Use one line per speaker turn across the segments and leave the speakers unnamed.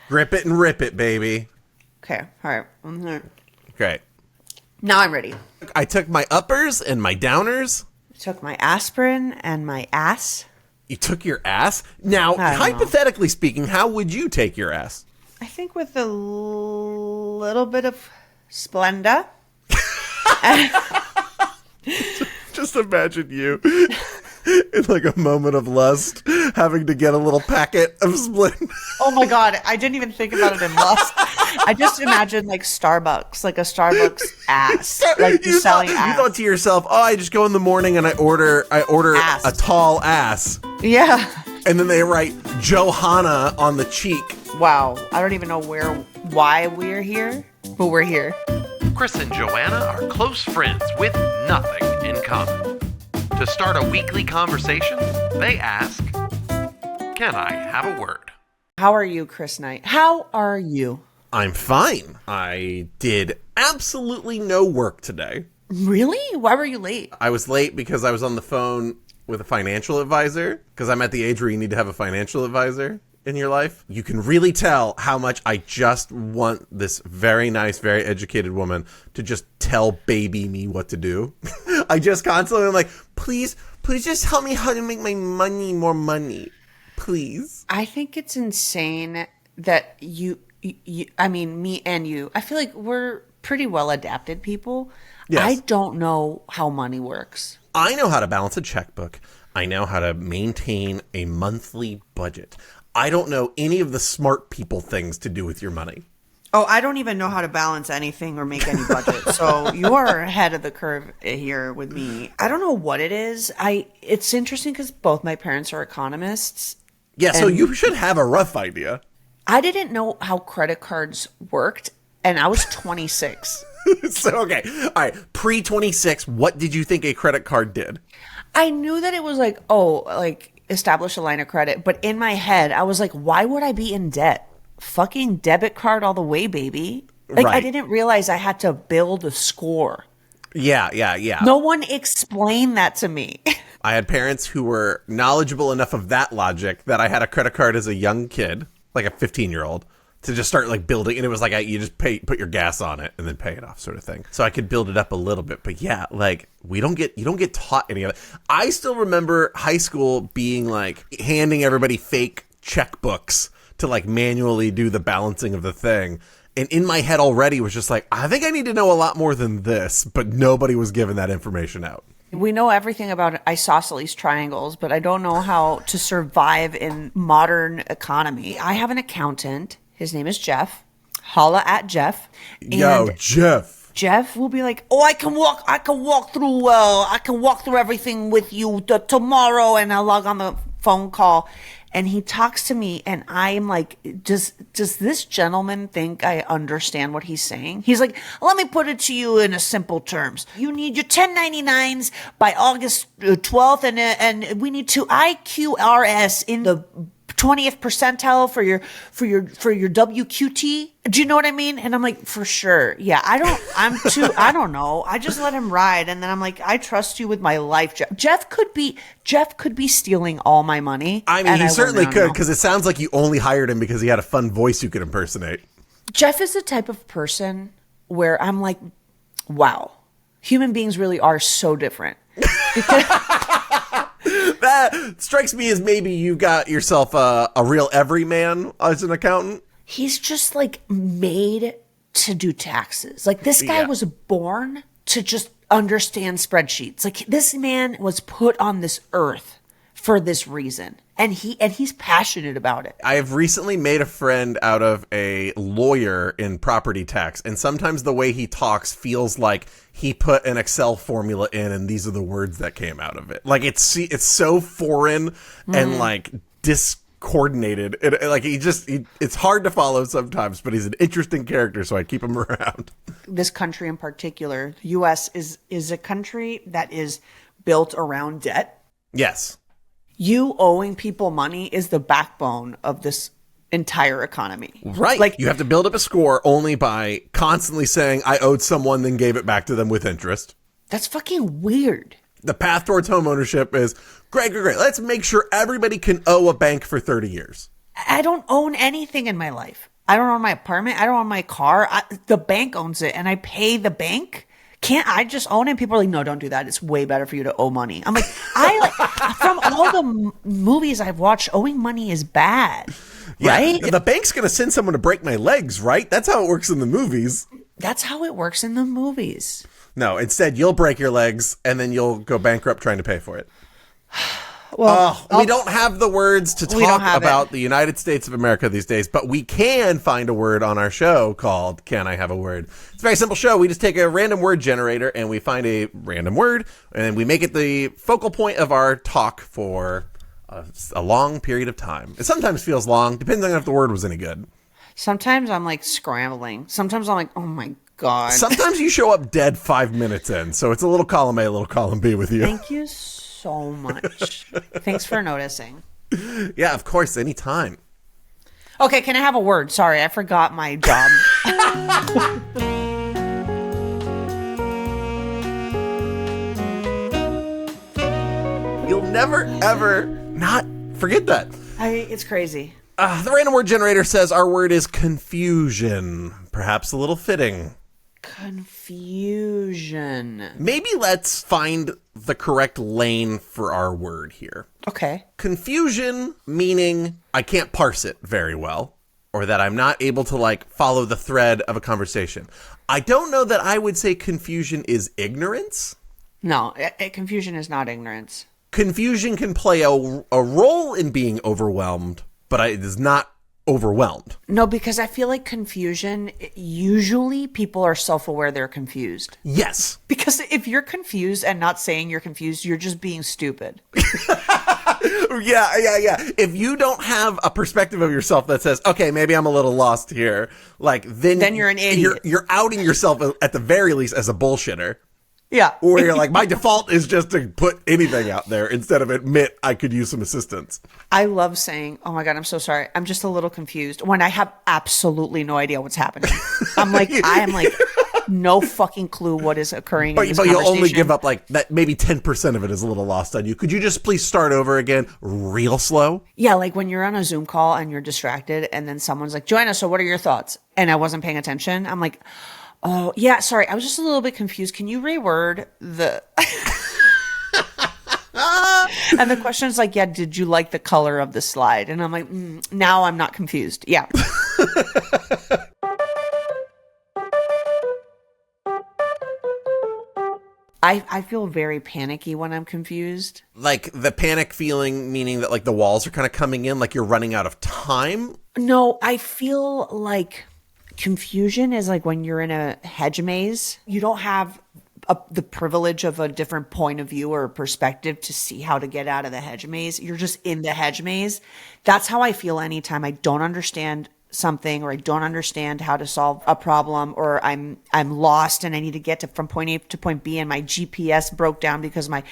Grip it and rip it, baby.
Okay. All right. Mm-hmm.
Okay.
Now I'm ready.
I took my uppers and my downers.
I took my aspirin and my ass.
You took your ass? Now, hypothetically speaking, how would you take your ass?
I think with a little bit of Splenda.
Just imagine you in like a moment of lust having to get a little packet of Splenda.
Oh my God. I didn't even think about it in lust. I just imagined like Starbucks, like a Starbucks ass. Like selling ass.
You thought to yourself, oh, I just go in the morning and I order
ass.
a tall ass.
Yeah.
And then they write Johanna on the cheek.
Wow. I don't even know why we're here, but we're here.
Kris and Joanna are close friends with nothing in common. To start a weekly conversation, they ask, "Can I have a word?"
How are you, Kris Knight? How are you?
I'm fine. I did absolutely no work today.
Really? Why were you late?
I was late because I was on the phone with a financial advisor, because I'm at the age where you need to have a financial advisor in your life. You can really tell how much I just want this very nice, very educated woman to just tell baby me what to do. I just constantly am like, please just help me how to make my money more money. Please.
I think it's insane that I mean, me and you, I feel like we're pretty well adapted people. Yes. I don't know how money works.
I know how to balance a checkbook. I know how to maintain a monthly budget. I don't know any of the smart people things to do with your money.
Oh, I don't even know how to balance anything or make any budget. So you are ahead of the curve here with me. I don't know what it is. It's interesting because both my parents are economists.
Yeah, so you should have a rough idea.
I didn't know how credit cards worked, and I was 26.
So, okay. All right. Pre-26, what did you think a credit card did?
I knew that it was like, establish a line of credit. But in my head, I was like, why would I be in debt? Fucking debit card all the way, baby. Like, right. I didn't realize I had to build a score.
Yeah.
No one explained that to me.
I had parents who were knowledgeable enough of that logic that I had a credit card as a young kid, like a 15-year-old, to just start like building. And it was like, you just put your gas on it and then pay it off sort of thing. So I could build it up a little bit. But yeah, like you don't get taught any of it. I still remember high school being like handing everybody fake checkbooks to like manually do the balancing of the thing. And in my head already was just like, I think I need to know a lot more than this, but nobody was giving that information out.
We know everything about isosceles triangles, but I don't know how to survive in modern economy. I have an accountant. His name is Jeff. Holla at Jeff.
Yo, Jeff.
Jeff will be like, "Oh, I can walk through everything with you tomorrow," and I'll log on the phone call. And he talks to me, and I'm like, does this gentleman think I understand what he's saying? He's like, let me put it to you in a simple terms. You need your 1099s by August 12th, and we need to IQRS in the 20th percentile for your WQT. Do you know what I mean? And I'm like, for sure. Yeah, I don't know. I just let him ride. And then I'm like, I trust you with my life, Jeff. Jeff could be stealing all my money.
I mean, he certainly could, because it sounds like you only hired him because he had a fun voice you could impersonate.
Jeff is the type of person where I'm like, wow, human beings really are so different. Because
that strikes me as maybe you got yourself a real everyman as an accountant.
He's just like made to do taxes. Like this guy was born to just understand spreadsheets. Like this man was put on this earth for this reason. And he's passionate about it.
I have recently made a friend out of a lawyer in property tax. And sometimes the way he talks feels like he put an Excel formula in and these are the words that came out of it. Like it's so foreign and like discoordinated. It's hard to follow sometimes, but he's an interesting character. So I keep him around.
This country in particular, the U.S. is a country that is built around debt.
Yes.
You owing people money is the backbone of this entire economy.
Right. Like you have to build up a score only by constantly saying I owed someone, then gave it back to them with interest.
That's fucking weird.
The path towards home ownership is great. Let's make sure everybody can owe a bank for 30 years.
I don't own anything in my life. I don't own my apartment. I don't own my car. The bank owns it, and I pay the bank. Can't I just own it? People are like, no, don't do that. It's way better for you to owe money. I'm like, from all the movies I've watched, owing money is bad, right?
The bank's going to send someone to break my legs, right? That's how it works in the movies.
That's how it works in the movies.
No, instead, you'll break your legs, and then you'll go bankrupt trying to pay for it.
Well,
we don't have the words to talk about the United States of America these days, but we can find a word on our show called Can I Have a Word? It's a very simple show. We just take a random word generator and we find a random word and we make it the focal point of our talk for a long period of time. It sometimes feels long, depending on if the word was any good.
Sometimes I'm like scrambling. Sometimes I'm like, oh my God.
Sometimes you show up dead 5 minutes in, so it's a little column A, a little column B with you.
Thank you so much. Thanks for noticing.
Yeah, of course, anytime.
Okay, can I have a word? Sorry, I forgot my job.
You'll never, ever not forget that.
It's crazy.
The random word generator says our word is confusion. Perhaps a little fitting.
Confusion.
Maybe let's find the correct lane for our word here.
Okay.
Confusion, meaning I can't parse it very well, or that I'm not able to like follow the thread of a conversation. I don't know that I would say confusion is ignorance.
No, confusion is not ignorance.
Confusion can play a role in being overwhelmed, but it is not overwhelmed.
No, because I feel like confusion, usually people are self-aware they're confused.
Yes.
Because if you're confused and not saying you're confused, you're just being stupid.
Yeah. If you don't have a perspective of yourself that says, okay, maybe I'm a little lost here, like then
you're an idiot.
You're outing yourself at the very least as a bullshitter.
Yeah.
Or you're like, my default is just to put anything out there instead of admit I could use some assistance.
I love saying, oh my God, I'm so sorry. I'm just a little confused when I have absolutely no idea what's happening. I am like, no fucking clue what is occurring in this
But you'll only
conversation.
give up like that. Maybe 10% of it is a little lost on you. Could you just please start over again real slow?
Yeah, like when you're on a Zoom call and you're distracted and then someone's like, Joanna, so what are your thoughts? And I wasn't paying attention. I'm like, oh, yeah, sorry. I was just a little bit confused. Can you reword the... And the question's like, yeah, did you like the color of the slide? And I'm like, now I'm not confused. Yeah. I feel very panicky when I'm confused.
Like the panic feeling, meaning that like the walls are kind of coming in, like you're running out of time?
No, I feel like confusion is like when you're in a hedge maze. You don't have the privilege of a different point of view or perspective to see how to get out of the hedge maze. You're just in the hedge maze. That's how I feel anytime I don't understand something or I don't understand how to solve a problem or I'm lost and I need to get from point A to point B and my GPS broke down because my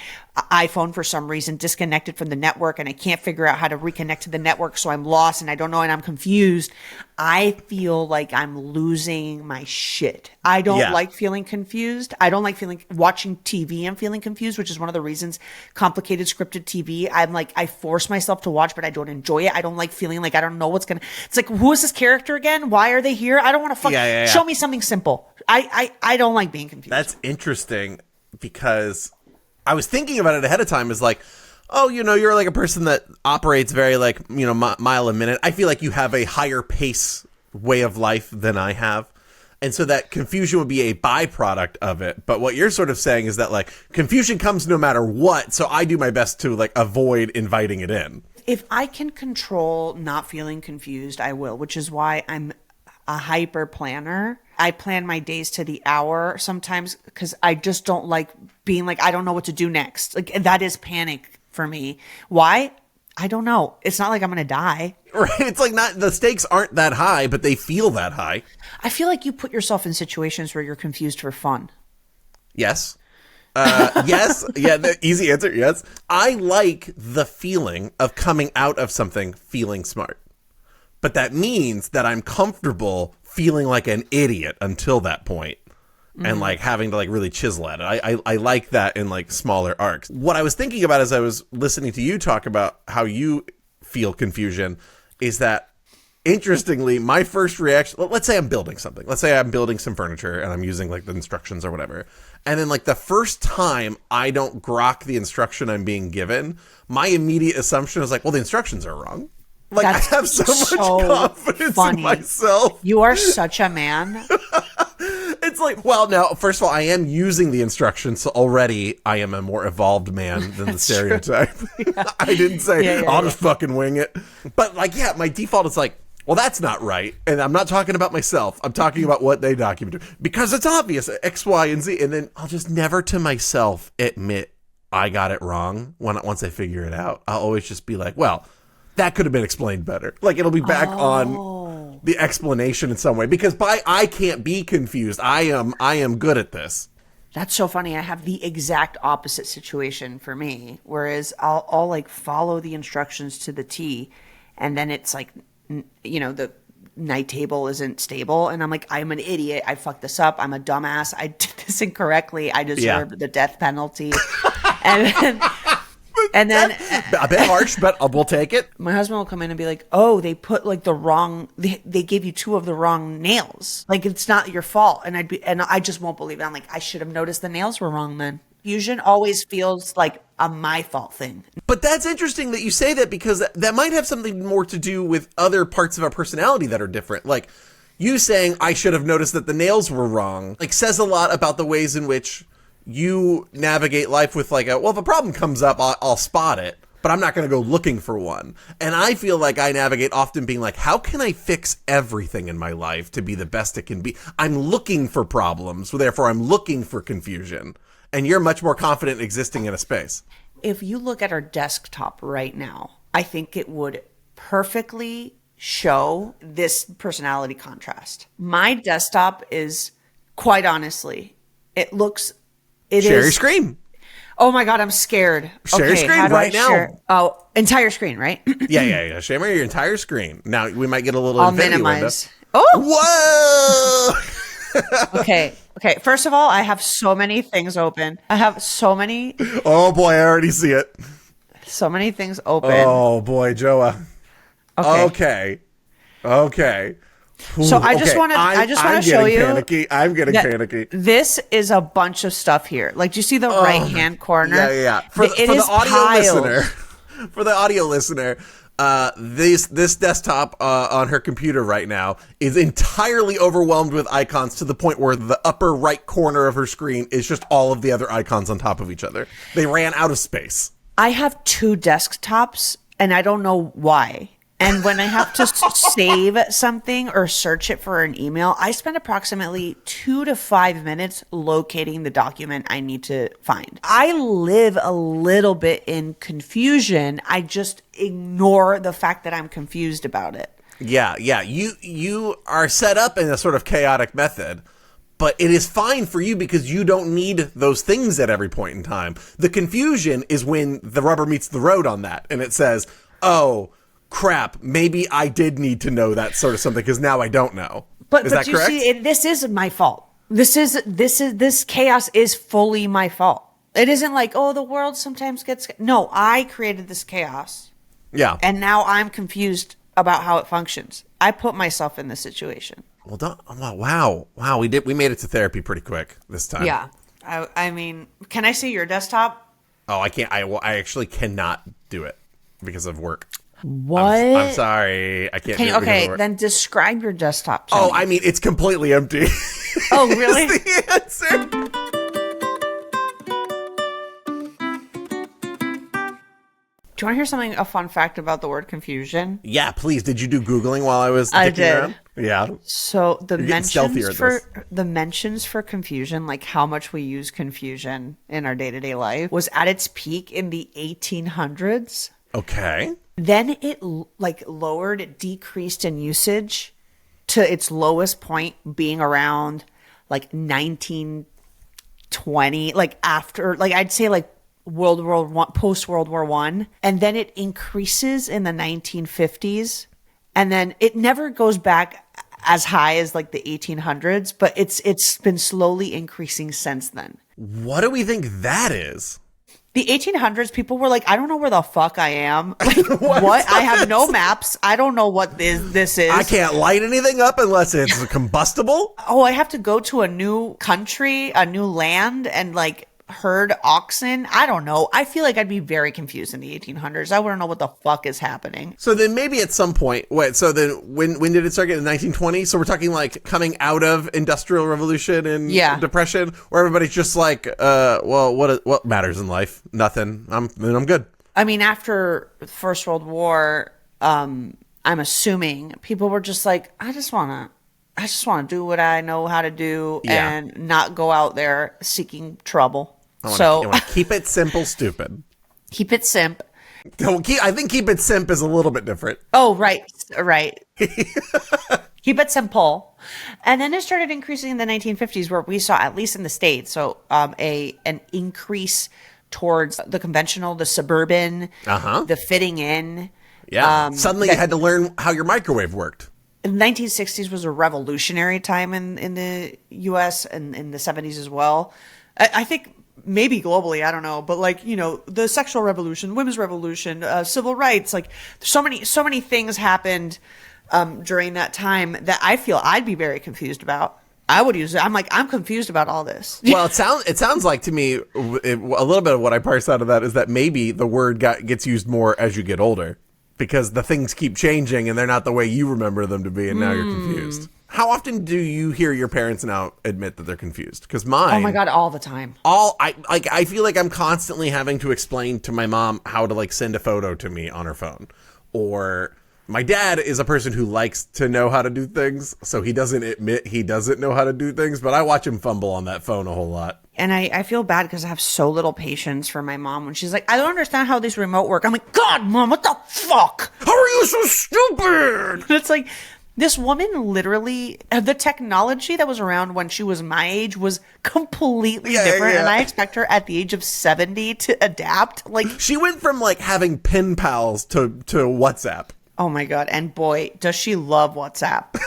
iPhone for some reason disconnected from the network and I can't figure out how to reconnect to the network, so I'm lost and I don't know and I'm confused. I feel like I'm losing my shit. I don't like feeling confused. I don't like watching TV and feeling confused, which is one of the reasons complicated scripted TV. I'm like, I force myself to watch, but I don't enjoy it. I don't like feeling like I don't know what's it's like, who is this character again? Why are they here? I don't want to show me something simple. I don't like being confused.
That's interesting because I was thinking about it ahead of time as like, oh, you're like a person that operates very like, mile a minute. I feel like you have a higher pace way of life than I have. And so that confusion would be a byproduct of it. But what you're sort of saying is that like confusion comes no matter what. So I do my best to like avoid inviting it in.
If I can control not feeling confused, I will, which is why I'm a hyper planner. I plan my days to the hour sometimes because I just don't like being like, I don't know what to do next. Like that is panic for me. Why? I don't know. It's not like I'm going to die.
Right. It's like the stakes aren't that high, but they feel that high.
I feel like you put yourself in situations where you're confused for fun.
Yes. Yes. Yeah. The easy answer. Yes. I like the feeling of coming out of something feeling smart. But that means that I'm comfortable feeling like an idiot until that point. And like having to like really chisel at it. I like that in like smaller arcs. What I was thinking about as I was listening to you talk about how you feel confusion is that, interestingly, my first reaction, let's say I'm building something. Let's say I'm building some furniture and I'm using like the instructions or whatever. And then like the first time I don't grok the instruction I'm being given, my immediate assumption is like, well, the instructions are wrong. Like,
That's
I have so much confidence in myself.
You are such a man.
It's like, well, now, first of all, I am using the instructions, so already I am a more evolved man than the stereotype. I didn't say, I'll just fucking wing it. But, like, yeah, my default is like, well, that's not right. And I'm not talking about myself. I'm talking about what they documented. Because it's obvious, X, Y, and Z. And then I'll just never to myself admit I got it wrong once I figure it out. I'll always just be like, well, that could have been explained better. Like, it'll be back on the explanation in some way. Because I can't be confused. I am good at this.
That's so funny. I have the exact opposite situation for me. Whereas I'll like follow the instructions to the T, and then it's like, you know, the night table isn't stable, and I'm like, I'm an idiot. I fucked this up. I'm a dumbass. I did this incorrectly. I deserve the death penalty. And then
a bit harsh, but we'll take it.
My husband will come in and be like, oh, they put like the wrong, they gave you 2 of the wrong nails. Like, it's not your fault. And I just won't believe it. I'm like, I should have noticed the nails were wrong then. Fusion always feels like a my fault thing.
But that's interesting that you say that, because that might have something more to do with other parts of our personality that are different. Like, you saying I should have noticed that the nails were wrong, like, says a lot about the ways in which you navigate life with like well, if a problem comes up, I'll spot it, but I'm not going to go looking for one. And I feel like I navigate often being like, how can I fix everything in my life to be the best it can be? I'm looking for problems, so therefore I'm looking for confusion. And you're much more confident existing in a space.
If you look at our desktop right now, I think it would perfectly show this personality contrast. My desktop is, quite honestly, it
share your screen.
Oh my God, I'm scared.
Share your screen right now.
Oh, entire screen, right?
Yeah. Share your entire screen. Now we might get a little.
I'll
infinity
minimize.
Window. Oh, whoa.
Okay. First of all, I have so many things open. I have so many.
Oh boy, I already see it.
So many things open.
Oh boy, Joa. Okay.
So I just want to show you.
I'm getting panicky.
This is a bunch of stuff here. Like, do you see the right hand corner?
Yeah. For the audio listener, this desktop on her computer right now is entirely overwhelmed with icons, to the point where the upper right corner of her screen is just all of the other icons on top of each other. They ran out of space.
I have 2 desktops, and I don't know why. And when I have to save something or search it for an email, I spend approximately 2 to 5 minutes locating the document I need to find. I live a little bit in confusion. I just ignore the fact that I'm confused about it.
Yeah. You are set up in a sort of chaotic method, but it is fine for you because you don't need those things at every point in time. The confusion is when the rubber meets the road on that, and it says, oh, crap, maybe I did need to know that sort of something, because now I don't know.
But
is that
you
correct?
See, this is my fault. This chaos is fully my fault. It isn't like, oh, the world sometimes gets. No, I created this chaos.
Yeah.
And now I'm confused about how it functions. I put myself in this situation.
Well, wow. We made it to therapy pretty quick this time.
Yeah. I mean, can I see your desktop?
Oh, I can't. I actually cannot do it because of work.
What?
I'm sorry. I can't do it.
Okay, then describe your desktop to me.
I mean, it's completely empty.
Oh, really?
That's the answer.
Do you want to hear something, a fun fact about the word confusion?
Yeah, please. Did you do Googling while I was
I
dicking
did.
around? Yeah.
So the mentions for confusion, like how much we use confusion in our day-to-day life, was at its peak in the 1800s.
Okay.
Then it it decreased in usage to its lowest point being around like 1920, like after, like I'd say like World War I, post World War I, and then it increases in the 1950s, and then it never goes back as high as like the 1800s, but it's been slowly increasing since then.
What do we think that is?
The 1800s, people were like, I don't know where the fuck I am. Like, what? I have no maps. I don't know what this is.
I can't light anything up unless it's combustible.
Oh, I have to go to a new country, a new land, and like herd oxen. I don't know. I feel like I'd be very confused in the 1800s. I wouldn't know what the fuck is happening.
So then maybe at some point, so then when did it start getting in 1920? So we're talking like coming out of Industrial Revolution and Depression, where everybody's just like, well, what matters in life? Nothing. I'm good.
I mean, after the First World War, I'm assuming people were just like, I just want to do what I know how to do and not go out there seeking trouble. I want to keep it simple, stupid. Keep it simp.
I think keep it simp is a little bit different.
Oh, right. Keep it simple. And then it started increasing in the 1950s, where we saw, at least in the States, so an increase towards the conventional, the suburban, the fitting in.
Yeah. Suddenly you had to learn how your microwave worked.
The 1960s was a revolutionary time in the U.S. and in the 70s as well. I think maybe globally, I don't know, but like, you know, the sexual revolution, women's revolution, civil rights, like so many things happened during that time that I feel I'd be very confused about. I would use it. I'm confused about all this.
Well, it sounds like to me, a little bit of what I parse out of that is that maybe the word gets used more as you get older, because the things keep changing and they're not the way you remember them to be, and now you're confused. How often do you hear your parents now admit that they're confused? Because mine...
Oh my God, all the time.
I feel like I'm constantly having to explain to my mom how to like send a photo to me on her phone. Or my dad is a person who likes to know how to do things, so he doesn't admit he doesn't know how to do things, but I watch him fumble on that phone a whole lot.
And I feel bad because I have so little patience for my mom when she's like, I don't understand how these remote work. I'm like, God, Mom, what the fuck?
How are you so stupid?
And it's like, this woman literally, the technology that was around when she was my age was completely different. Yeah. And I expect her at the age of 70 to adapt. Like,
she went from like having pen pals to WhatsApp.
Oh my God. And boy, does she love WhatsApp.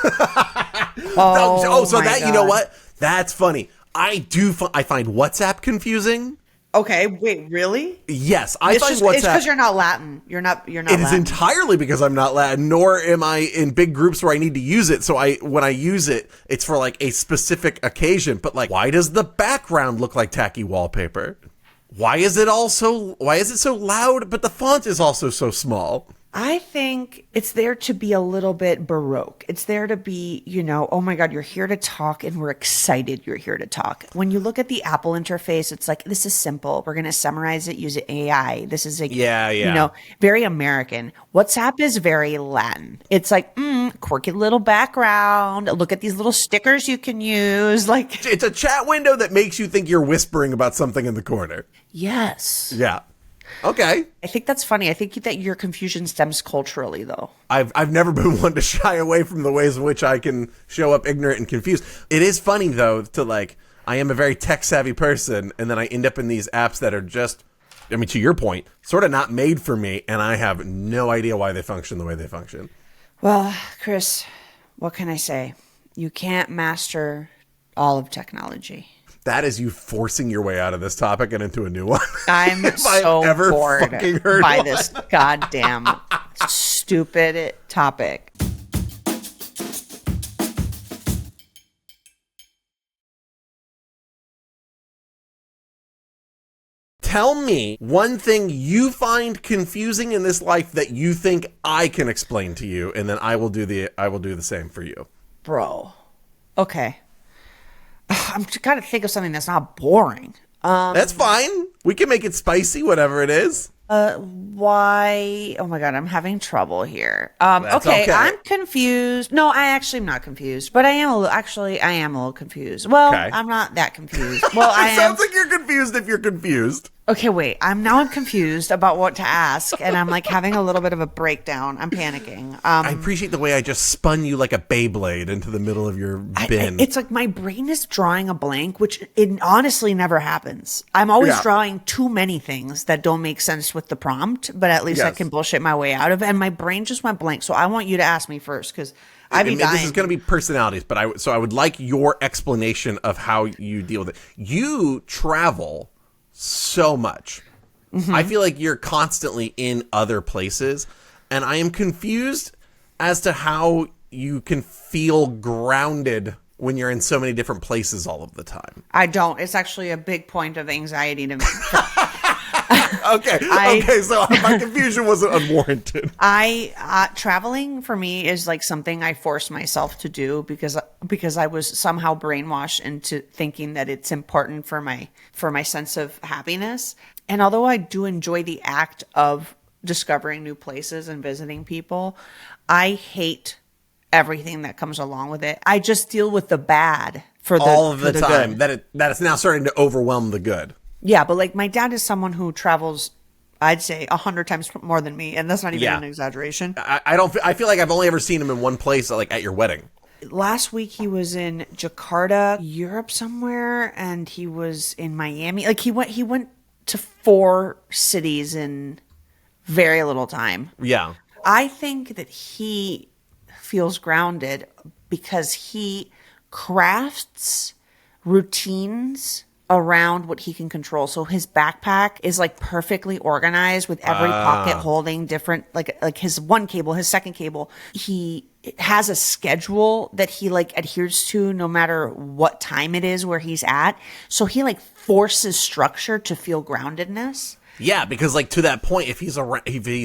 So that, God. You know what? That's funny. I find WhatsApp confusing.
Okay, wait, really?
Yes, I find WhatsApp...
It's because you're not Latin. You're not
It
Latin.
is entirely because I'm not Latin, nor am I in big groups where I need to use it. So when I use it, it's for like a specific occasion. But like, why does the background look like tacky wallpaper? Why is it so loud, but the font is also so small?
I think it's there to be a little bit Baroque. It's there to be, you know, oh my God, you're here to talk and we're excited you're here to talk. When you look at the Apple interface, it's like, this is simple. We're going to summarize it using AI. This is like, you know, very American. WhatsApp is very Latin. It's like, quirky little background. Look at these little stickers you can use. Like,
it's a chat window that makes you think you're whispering about something in the corner.
Yes.
Yeah. Okay.
I think that's funny. I think that your confusion stems culturally, though.
I've never been one to shy away from the ways in which I can show up ignorant and confused. It is funny, though, to like, I am a very tech-savvy person, and then I end up in these apps that are just, I mean, to your point, sort of not made for me, and I have no idea why they function the way they function.
Well, Kris, what can I say? You can't master all of technology.
That is you forcing your way out of this topic and into a new one.
I'm so bored by this goddamn stupid topic.
Tell me one thing you find confusing in this life that you think I can explain to you, and then I will do the same for you.
Bro. Okay. I'm trying to think of something that's not boring.
That's fine. We can make it spicy, whatever it is.
Why? Oh my God, I'm having trouble here. Okay, I'm confused. No, I actually am not confused, but I am a little confused. Well, okay. I'm not that confused. Well,
it sounds like you're confused if you're confused.
Okay, wait. I'm confused about what to ask, and I'm like having a little bit of a breakdown. I'm panicking.
I appreciate the way I just spun you like a Beyblade into the middle of your bin.
It's like my brain is drawing a blank, which it honestly never happens. I'm always drawing too many things that don't make sense with the prompt, but at least I can bullshit my way out of it. And my brain just went blank. So I want you to ask me first, because I'd be dying.
This is going to be personalities, but I would like your explanation of how you deal with it. You travel so much. I feel like you're constantly in other places, and I am confused as to how you can feel grounded when you're in so many different places all of the time.
I don't. It's actually a big point of anxiety to me.
Okay, so my confusion wasn't unwarranted.
Traveling for me is like something I force myself to do because I was somehow brainwashed into thinking that it's important for my sense of happiness. And although I do enjoy the act of discovering new places and visiting people, I hate everything that comes along with it. I just deal with the bad for
all of the time
good.
that it's now starting to overwhelm the good.
Yeah, but like my dad is someone who travels, I'd say 100 times more than me, and that's not even an exaggeration.
I feel like I've only ever seen him in one place, like at your wedding.
Last week he was in Jakarta, Europe somewhere, and he was in Miami. Like he went to 4 cities in very little time.
Yeah.
I think that he feels grounded because he crafts routines around what he can control. So his backpack is like perfectly organized with every pocket holding different, like his one cable, his second cable. He has a schedule that he like adheres to no matter what time it is where he's at. So he like forces structure to feel groundedness.
Yeah, because like to that point, if he's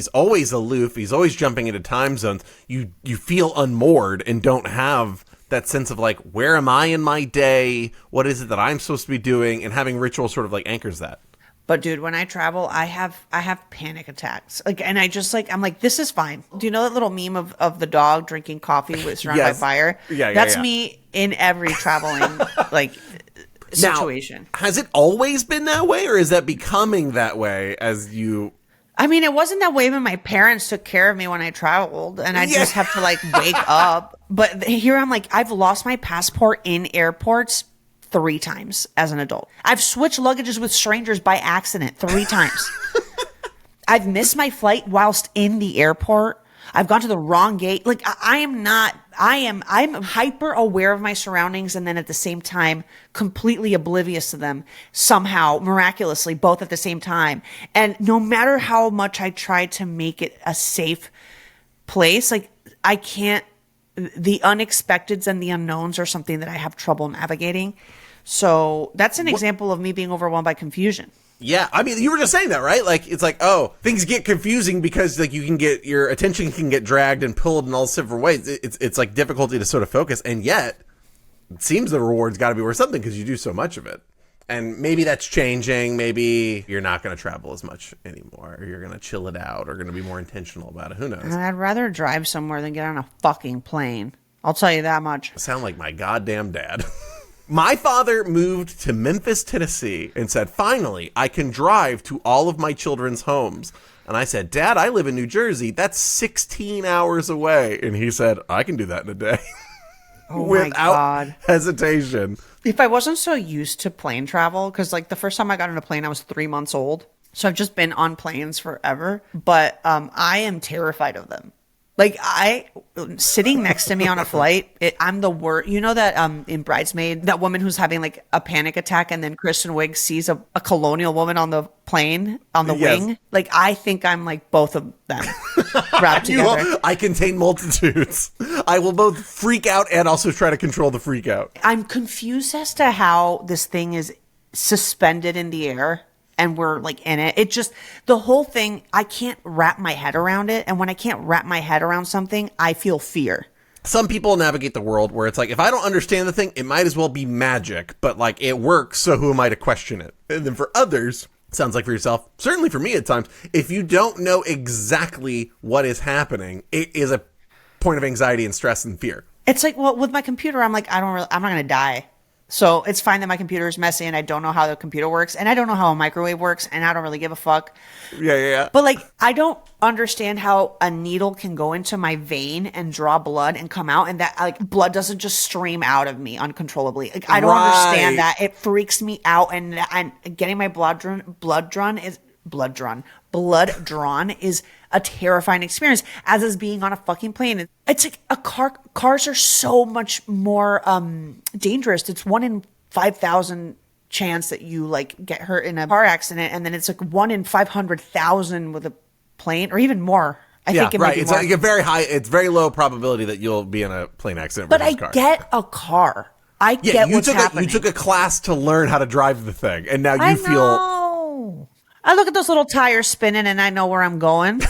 always aloof, he's always jumping into time zones, you feel unmoored and don't have that sense of like, where am I in my day? What is it that I'm supposed to be doing? And having ritual sort of like anchors that.
But dude, when I travel, I have panic attacks. Like, and I just like, I'm like, this is fine. Do you know that little meme of the dog drinking coffee with surrounded by fire?
Yeah,
That's me in every traveling like situation.
Now, has it always been that way, or is that becoming that way as you?
I mean, it wasn't that way when my parents took care of me when I traveled, and I just have to like wake up. But here I'm like, I've lost my passport in airports 3 times as an adult. I've switched luggages with strangers by accident 3 times. I've missed my flight whilst in the airport. I've gone to the wrong gate. Like I'm hyper aware of my surroundings and then at the same time completely oblivious to them somehow, miraculously, both at the same time. And no matter how much I try to make it a safe place, like I can't, the unexpecteds and the unknowns are something that I have trouble navigating. So that's an example of me being overwhelmed by confusion.
Yeah, I mean, you were just saying that, right? Like, it's like, oh, things get confusing because, like, your attention can get dragged and pulled in all different ways. It's like difficulty to sort of focus, and yet, it seems the reward's got to be worth something because you do so much of it. And maybe that's changing. Maybe you're not going to travel as much anymore, or you're going to chill it out, or going to be more intentional about it. Who knows?
I'd rather drive somewhere than get on a fucking plane. I'll tell you that much.
I sound like my goddamn dad. My father moved to Memphis, Tennessee, and said, finally, I can drive to all of my children's homes. And I said, Dad, I live in New Jersey. That's 16 hours away. And he said, I can do that in a day.
Oh,
without
my God.
hesitation.
If I wasn't so used to plane travel, because like the first time I got on a plane, I was 3 months old. So I've just been on planes forever. But I am terrified of them. Like sitting next to me on a flight, I'm the worst. You know that in Bridesmaid, that woman who's having like a panic attack, and then Kristen Wiig sees a colonial woman on the plane on the wing. Like I think I'm like both of them wrapped together.
I contain multitudes. I will both freak out and also try to control the freak out.
I'm confused as to how this thing is suspended in the air. And we're like in it. It just, the whole thing, I can't wrap my head around it. And when I can't wrap my head around something, I feel fear.
Some people navigate the world where it's like, if I don't understand the thing, it might as well be magic. But like, it works, so who am I to question it? And then for others, sounds like for yourself, certainly for me at times, if you don't know exactly what is happening, it is a point of anxiety and stress and fear.
It's like, well, with my computer, I'm like, I'm not going to die. So it's fine that my computer is messy and I don't know how the computer works and I don't know how a microwave works and I don't really give a fuck.
Yeah.
But like, I don't understand how a needle can go into my vein and draw blood and come out and that like blood doesn't just stream out of me uncontrollably. Like I don't understand that. It freaks me out and getting my blood drawn is a terrifying experience, as is being on a fucking plane. It's like cars are so much more dangerous. It's 1 in 5,000 chance that you like get hurt in a car accident, and then it's like 1 in 500,000 with a plane, or even more. I think it might be
It's
more.
like a very high, it's very low probability that you'll be in a plane accident.
But I
versus car.
get a car. I get what's happening.
You took a class to learn how to drive the thing, and now
I
you feel.
know. I look at those little tires spinning, and I know where I'm going.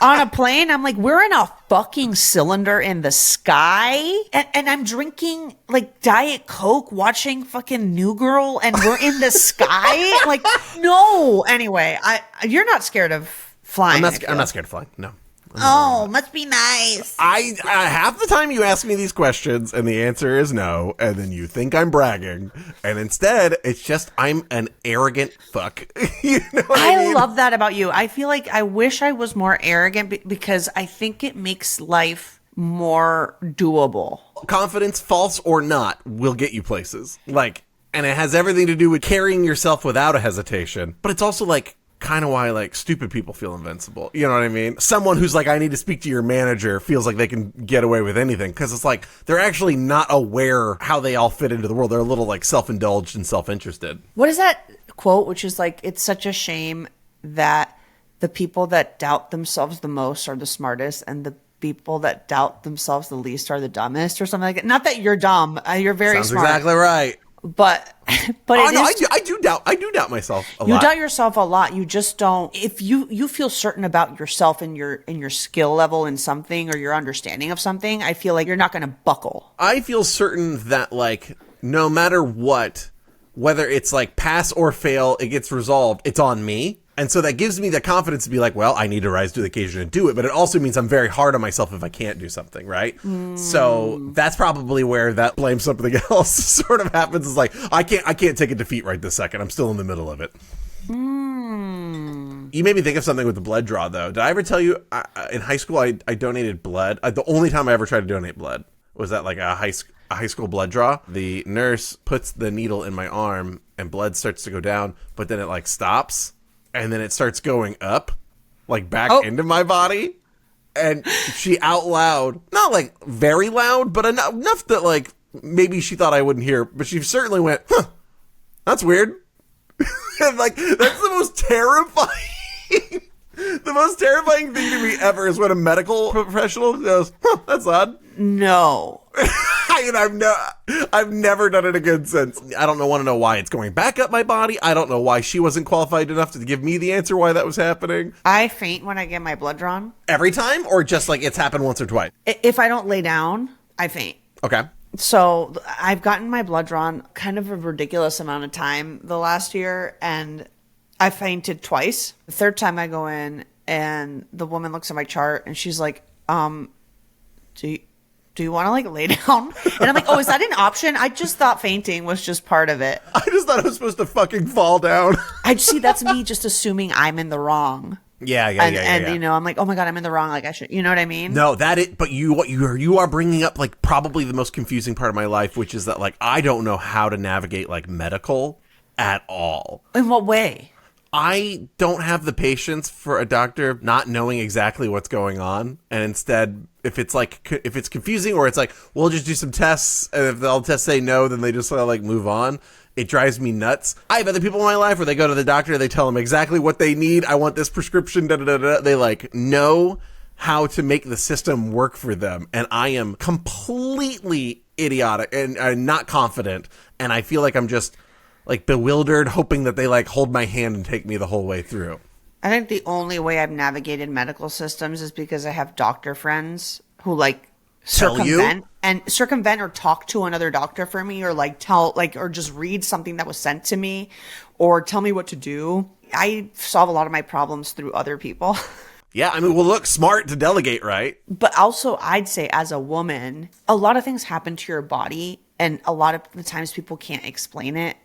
On a plane, I'm like, we're in a fucking cylinder in the sky, and I'm drinking like Diet Coke, watching fucking New Girl, and we're in the sky. Like, no. Anyway, you're not scared of flying.
I'm not scared of flying. No.
Oh, must be nice.
I half the time you ask me these questions and the answer is no, and then you think I'm bragging, and instead it's just I'm an arrogant fuck. You know what I mean?
I love that about you. I feel like I wish I was more arrogant because I think it makes life more doable.
Confidence, false or not, will get you places. Like, and it has everything to do with carrying yourself without a hesitation, but it's also like kind of why like stupid people feel invincible. You know what I mean? Someone who's like, I need to speak to your manager feels like they can get away with anything because it's like they're actually not aware how they all fit into the world. They're a little like self-indulged and self-interested.
What is that quote? Which is like, it's such a shame that the people that doubt themselves the most are the smartest, and the people that doubt themselves the least are the dumbest, or something like that. Not that you're dumb. You're very
Sounds
smart.
exactly right.
But
I do doubt myself a lot.
You doubt yourself a lot. You just don't. If you feel certain about yourself and your skill level in something or your understanding of something, I feel like you're not going to buckle.
I feel certain that like no matter what, whether it's like pass or fail, it gets resolved. It's on me. And so that gives me the confidence to be like, well, I need to rise to the occasion and do it. But it also means I'm very hard on myself if I can't do something, right? So that's probably where that blame something else sort of happens. Is like, I can't take a defeat right this second. I'm still in the middle of it. You made me think of something with the blood draw, though. Did I ever tell you in high school I donated blood? The only time I ever tried to donate blood was at like a high school blood draw. The nurse puts the needle in my arm and blood starts to go down, but then it like stops. And then it starts going up, like back into my body. And she out loud, not like very loud, but enough that like maybe she thought I wouldn't hear. But she certainly went, huh, that's weird. And like, that's the most terrifying. The most terrifying thing to me ever is when a medical professional goes, huh, that's odd.
No.
And I've never done it again since. I don't want to know why it's going back up my body. I don't know why she wasn't qualified enough to give me the answer why that was happening.
I faint when I get my blood drawn.
Every time, or just like it's happened once or twice?
If I don't lay down, I faint.
Okay.
So I've gotten my blood drawn kind of a ridiculous amount of time the last year, and I fainted twice. The third time I go in, and the woman looks at my chart, and she's like, do you want to like lay down? And I'm like, oh, is that an option? I just thought fainting was just part of it.
I just thought I was supposed to fucking fall down.
I see, that's me just assuming I'm in the wrong.
Yeah.
And you know, I'm like, oh my God, I'm in the wrong. Like I should, you know what I mean?
No, but you are bringing up like probably the most confusing part of my life, which is that like, I don't know how to navigate like medical at all.
In what way?
I don't have the patience for a doctor not knowing exactly what's going on. And instead, if it's confusing or it's like, we'll just do some tests. And if all the tests say no, then they just sort of like move on. It drives me nuts. I have other people in my life where they go to the doctor, they tell them exactly what they need. I want this prescription, They like know how to make the system work for them. And I am completely idiotic and not confident. And I feel like I'm just like bewildered, hoping that they like hold my hand and take me the whole way through.
I think the only way I've navigated medical systems is because I have doctor friends who like circumvent or talk to another doctor for me, or like or just read something that was sent to me or tell me what to do. I solve a lot of my problems through other people.
Yeah, I mean, well, look, smart to delegate, right?
But also, I'd say as a woman, a lot of things happen to your body, and a lot of the times people can't explain it.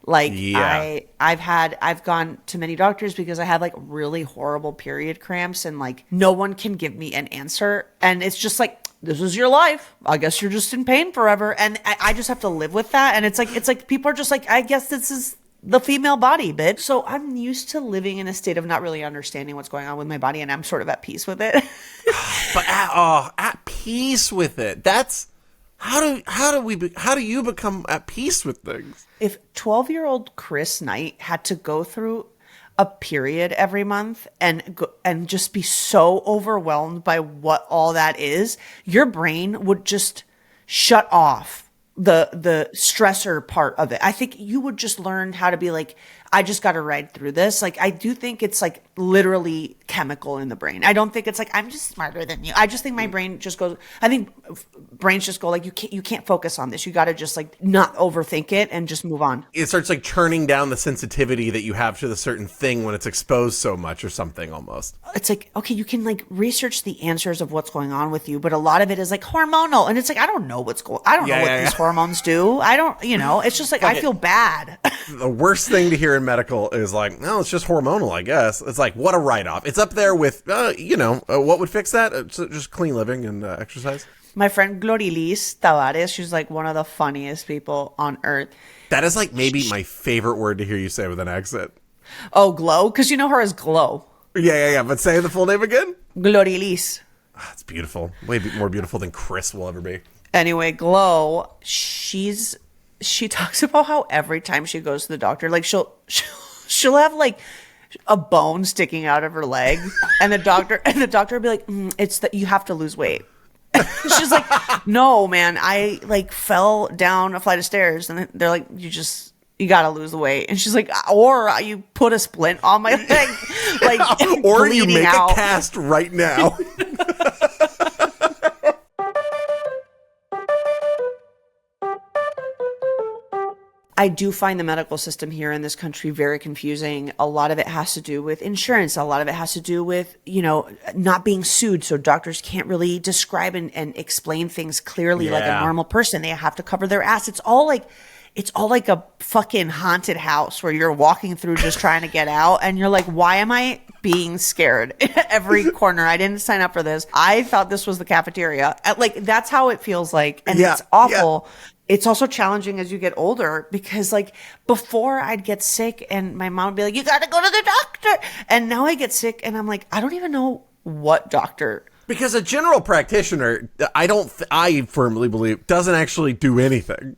Like, yeah. I've gone to many doctors because I have like really horrible period cramps, and like no one can give me an answer. And it's just like, this is your life. I guess you're just in pain forever. And I just have to live with that. And it's like people are just like, I guess this is the female body, bitch. So I'm used to living in a state of not really understanding what's going on with my body, and I'm sort of at peace with it.
But at peace with it. That's How do you become at peace with things?
If 12-year-old Kris Knight had to go through a period every month and just be so overwhelmed by what all that is, your brain would just shut off the stressor part of it. I think you would just learn how to be like, I just got to ride through this. Like, I do think it's like literally chemical in the brain. I don't think it's like, I'm just smarter than you. I just think my brain just goes, I think brains just go like, you can't focus on this. You got to just like not overthink it and just move on.
It starts like turning down the sensitivity that you have to the certain thing when it's exposed so much or something almost.
It's like, okay, you can like research the answers of what's going on with you, but a lot of it is like hormonal. And it's like, I don't know what's I don't know what these hormones do. I don't, it's just like, I feel bad.
The worst thing to hear in medical is like, no, it's just hormonal, I guess. It's like, what a write-off. It's up there with, what would fix that? Just clean living and exercise.
My friend Glorilis Tavares, she's like one of the funniest people on earth.
That is like maybe my favorite word to hear you say with an accent.
Oh, Glow? Because you know her as Glow.
Yeah. But say the full name again.
Glorilis.
It's beautiful. Way more beautiful than Kris will ever be.
Anyway, Glow, she talks about how every time she goes to the doctor, like she'll have like a bone sticking out of her leg, and the doctor will be like, it's that you have to lose weight. She's like, no, man, I like fell down a flight of stairs, and they're like, you gotta lose the weight. And she's like, or you put a splint on my leg, like,
or you make
out.
a cast right now.
I do find the medical system here in this country very confusing. A lot of it has to do with insurance. A lot of it has to do with, not being sued. So doctors can't really describe and explain things clearly like a normal person. They have to cover their ass. It's all like a fucking haunted house where you're walking through just trying to get out. And you're like, why am I being scared at every corner? I didn't sign up for this. I thought this was the cafeteria. Like, that's how it feels like. And it's awful. Yeah. It's also challenging as you get older because, like, before I'd get sick and my mom would be like, you got to go to the doctor. And now I get sick and I'm like, I don't even know what doctor.
Because a general practitioner, I firmly believe, doesn't actually do anything.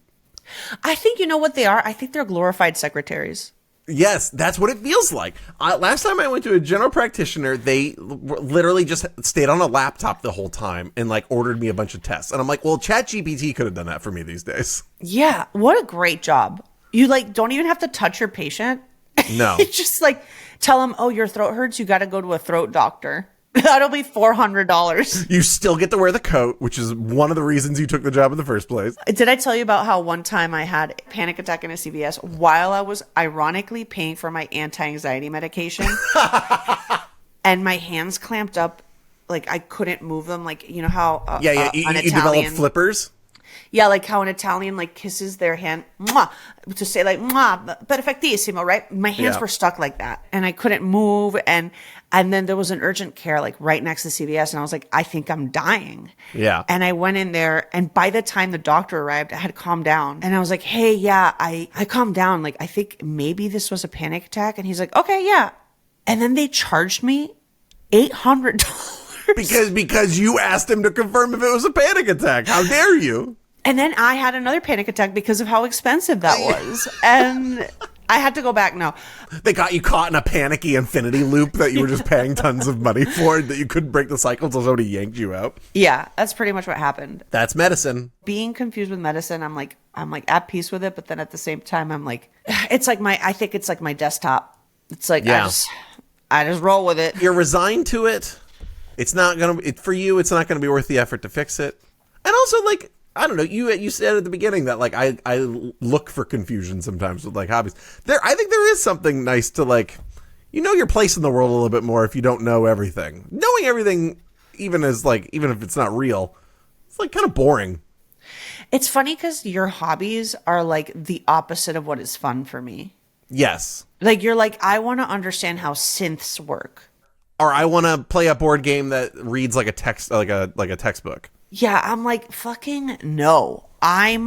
I think you know what they are? I think they're glorified secretaries.
Yes, that's what it feels like. Last time I went to a general practitioner, they literally just stayed on a laptop the whole time and like ordered me a bunch of tests. And I'm like, well, ChatGPT could have done that for me these days.
Yeah, what a great job. You like don't even have to touch your patient.
No.
You just like tell them, oh, your throat hurts. You got to go to a throat doctor. That'll be $400.
You still get to wear the coat, which is one of the reasons you took the job in the first place.
Did I tell you about how one time I had a panic attack in a CVS while I was ironically paying for my anti-anxiety medication? And my hands clamped up, like I couldn't move them. Like, you know how
you develop flippers?
Yeah, like how an Italian like kisses their hand mwah, to say like mwah, perfectissimo, right? My hands were stuck like that, and I couldn't move. And then there was an urgent care like right next to CVS, and I was like, I think I'm dying.
Yeah.
And I went in there, and by the time the doctor arrived, I had calmed down, and I was like, hey, yeah, I calmed down. Like I think maybe this was a panic attack, and he's like, okay, yeah. And then they charged me $800
because you asked him to confirm if it was a panic attack. How dare you?
And then I had another panic attack because of how expensive that was. And I had to go back. No.
They got you caught in a panicky infinity loop that you were just paying tons of money for, that you couldn't break the cycle until somebody yanked you out.
Yeah, that's pretty much what happened.
That's medicine.
Being confused with medicine, I'm like at peace with it. But then at the same time, I'm like, I think it's like my desktop. It's like, I just roll with it.
You're resigned to it. It's not going to, for you, it's not going to be worth the effort to fix it. And also, like, I don't know, you said at the beginning that, like, I look for confusion sometimes with, like, hobbies. I think there is something nice to, like, you know your place in the world a little bit more if you don't know everything. Knowing everything, even if it's not real, it's, like, kind of boring.
It's funny because your hobbies are, like, the opposite of what is fun for me.
Yes.
Like, you're like, I want to understand how synths work.
Or I want to play a board game that reads like a text, like a textbook.
Yeah, I'm like, fucking no. I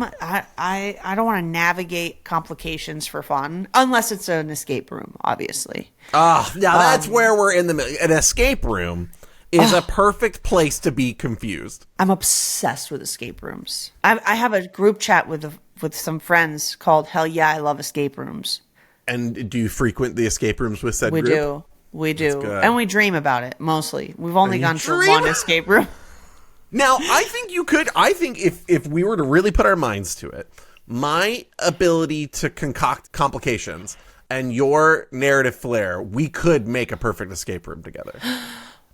don't want to navigate complications for fun unless it's an escape room, obviously.
Now that's where we're in an escape room is a perfect place to be confused.
I'm obsessed with escape rooms. I have a group chat with some friends called Hell Yeah, I Love Escape Rooms.
And do you frequent the escape rooms with said
We
group?
We do.
good.
And we dream about it, mostly. We've only
you
gone to
dream?
one escape room.
Now, I think you could. I think if we were to really put our minds to it, my ability to concoct complications and your narrative flair, we could make a perfect escape room together.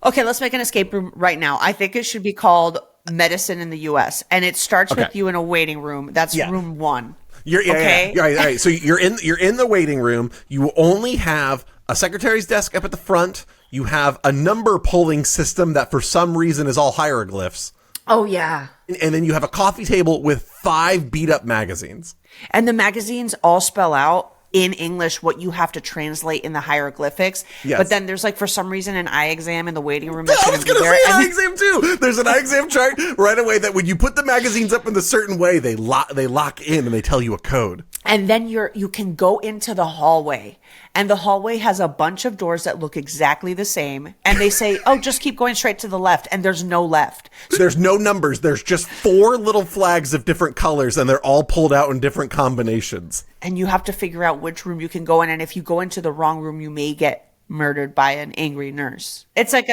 Okay, let's make an escape room right now. I think it should be called Medicine in the U.S. And it starts with you in a waiting room. That's room 1. Okay.
All right. So you're in the waiting room. You only have a secretary's desk up at the front. You have a number pulling system that for some reason is all hieroglyphs.
Oh, yeah.
And then you have a coffee table with 5 beat up magazines.
And the magazines all spell out in English what you have to translate in the hieroglyphics.
Yes.
But then there's like, for some reason, an eye exam in the waiting room.
I was going to say eye exam too. There's an eye exam chart right away that when you put the magazines up in a certain way, they lock in and they tell you a code.
And then you can go into the hallway, and the hallway has a bunch of doors that look exactly the same. And they say, oh, just keep going straight to the left. And there's no left.
There's no numbers. There's just 4 little flags of different colors, and they're all pulled out in different combinations.
And you have to figure out which room you can go in. And if you go into the wrong room, you may get murdered by an angry nurse. It's like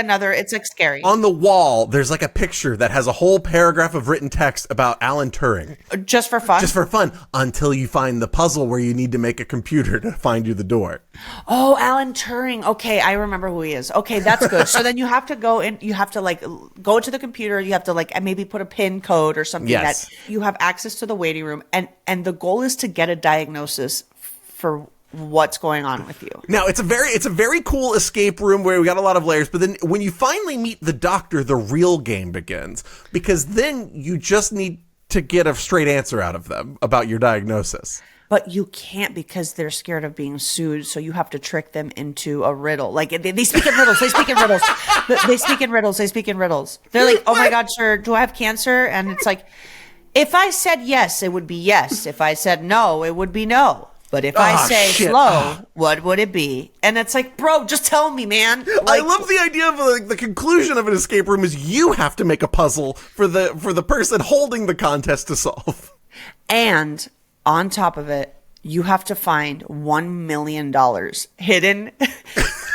scary.
On the wall, there's like a picture that has a whole paragraph of written text about Alan Turing.
Just for fun?
Just for fun, until you find the puzzle where you need to make a computer to find you the door.
Oh, Alan Turing. Okay, I remember who he is. Okay, that's good. So then you have to go in, you have to like go to the computer, you have to like maybe put a PIN code or something
Yes.
that you have access to the waiting room, and the goal is to get a diagnosis for what's going on with you.
Now, it's a very cool escape room where we got a lot of layers, but then when you finally meet the doctor, the real game begins, because then you just need to get a straight answer out of them about your diagnosis.
But you can't, because they're scared of being sued, so you have to trick them into a riddle. Like, they speak in riddles. They speak in riddles. They speak in riddles. They speak in riddles. They're like, oh my God, sir, do I have cancer? And it's like, if I said yes, it would be yes. If I said no, it would be no. But if I say slow, what would it be? And it's like, bro, just tell me, man.
I love the idea of like the conclusion of an escape room is you have to make a puzzle for the person holding the contest to solve.
And on top of it, you have to find $1 million hidden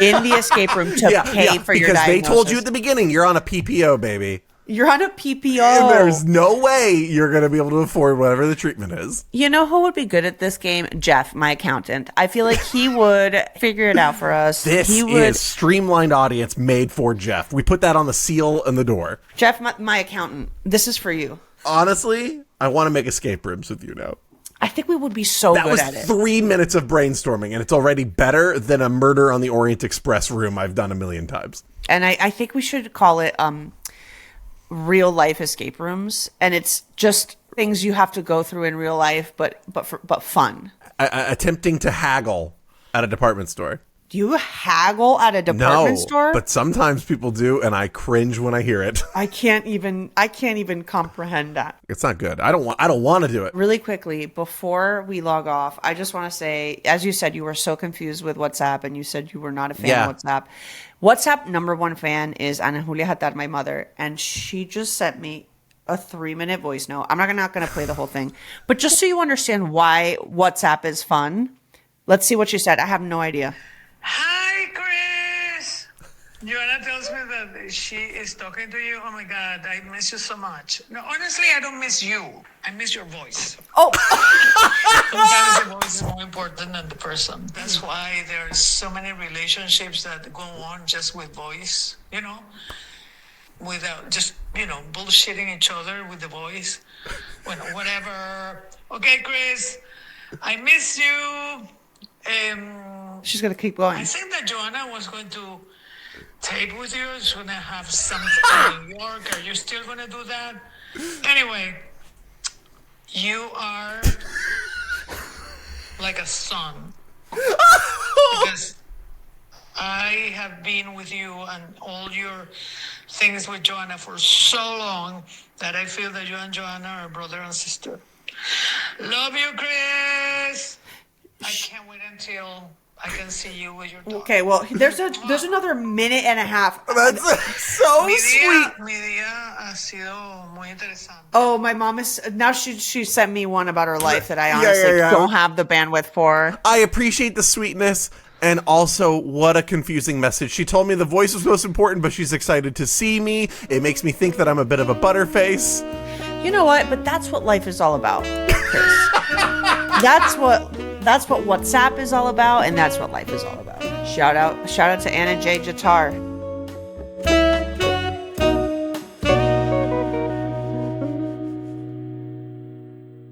in the escape room to pay for your diagnosis.
Because they told you at the beginning, you're on a PPO, baby.
You're on a PPO.
And there's no way you're going to be able to afford whatever the treatment is.
You know who would be good at this game? Jeff, my accountant. I feel like he would figure it out for us.
This is streamlined audience made for Jeff. We put that on the seal and the door.
Jeff, my accountant, this is for you.
Honestly, I want to make escape rooms with you now.
I think we would be so good at it.
That was 3 minutes of brainstorming, and it's already better than a Murder on the Orient Express room I've done a million times.
And I think we should call it real life escape rooms, and it's just things you have to go through in real life, but fun.
Attempting to haggle at a department store.
Do you haggle at a department store?
But sometimes people do, and I cringe when I hear it.
I can't even comprehend that.
It's not good. I don't want to do it.
Really quickly, before we log off, I just want to say, as you said, you were so confused with WhatsApp, and you said you were not a fan of WhatsApp. WhatsApp #1 fan is Ana Julia Hatar, my mother, and she just sent me a 3-minute voice note. I'm not going to play the whole thing, but just so you understand why WhatsApp is fun, let's see what she said. I have no idea.
Hi, Kris. Joanna tells me that she is talking to you. Oh my God, I miss you so much. No, honestly, I don't miss you. I miss your voice.
Oh,
Sometimes the voice is more important than the person. That's why there's so many relationships that go on just with voice, without just, bullshitting each other with the voice. Whatever. Okay, Kris, I miss you.
she's going to keep going.
I think that Joanna was going to tape with you. She's going to have something in New York. Are you still going to do that? Anyway, you are like a son. Because I have been with you and all your things with Joanna for so long that I feel that you and Joanna are brother and sister. Love you, Kris. I can't wait until I can see you with your daughter.
Okay, well, there's another minute and a half.
That's so
Mi
sweet.
día ha sido muy interesante.
Oh, my mom is now. She sent me one about her life that I honestly
yeah.
don't have the bandwidth for.
I appreciate the sweetness. And also, what a confusing message. She told me the voice was most important, but she's excited to see me. It makes me think that I'm a bit of a butterface.
You know what? But that's what life is all about, Kris. That's what WhatsApp is all about, and that's what life is all about. Shout out to Anna J. Jatar.